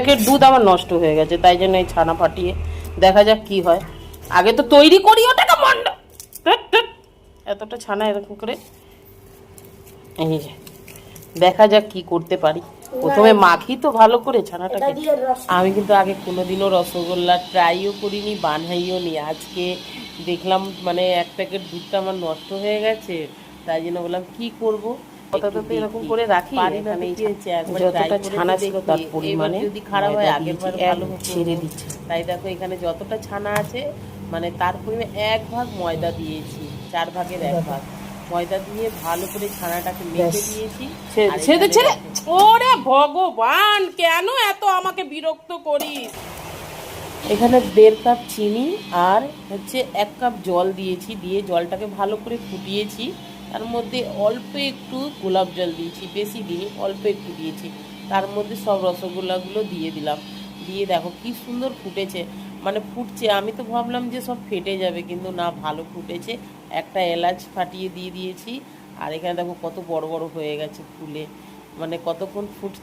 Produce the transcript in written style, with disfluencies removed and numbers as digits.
Packet দুধ আমার নষ্ট হয়ে গেছে, তাই জন্য এই ছানা ফাটিয়ে দেখা যাক কি হয়। আগে তো তৈরি করি ওটাকে মন্ড, এতটা ছানা এরকম করে, এই যে দেখা যাক কি করতে পারি। প্রথমে মাখি তো ভালো করে ছানাটাকে। আমি কিন্তু আগে কোনোদিনও রসগোল্লা ট্রাইও করিনি, বানাইও নি। আজকে দেখলাম মানে এক প্যাকেট দুধটা আমার নষ্ট হয়ে গেছে, তাই জন্য বললাম কি করব, কথাটা তো এরকম করে রাখি। এখানে যতটা ছানা ছিল তার পরিমাণে যদি খারাপ হয় আগের বার ভালো ছেড়ে দিচ্ছে, তাই দেখো এখানে যতটা ছানা আছে মানে তার পরিমাণে 1 ভাগ ময়দা দিয়েছি, 4 ভাগের 1 ভাগ ময়দা দিয়ে ভালো করে ছানাটাকে মেখে দিয়েছি। ছেড়ে ওরে ভগবান, কেন এত আমাকে বিরক্ত করিস। এখানে 1.5 কাপ চিনি আর হচ্ছে 1 কাপ জল দিয়েছি, দিয়ে জলটাকে ভালো করে ফুটিয়েছি। তার মধ্যে অল্প একটু গোলাপ জল দিয়েছি, বেশি দিই অল্প একটু দিয়েছি। তার মধ্যে সব রসগোল্লাগুলো দিয়ে দিলাম, দিয়ে দেখো কি সুন্দর ফুটেছে, মানে ফুটছে। আমি তো ভাবলাম যে সব ফেটে যাবে, কিন্তু না, ভালো ফুটেছে। একটা এলাচ ফাটিয়ে দিয়ে দিয়েছি। আর এখানে দেখো কত বড় বড় হয়ে গেছে ফুলে, মানে কতক্ষণ ফুট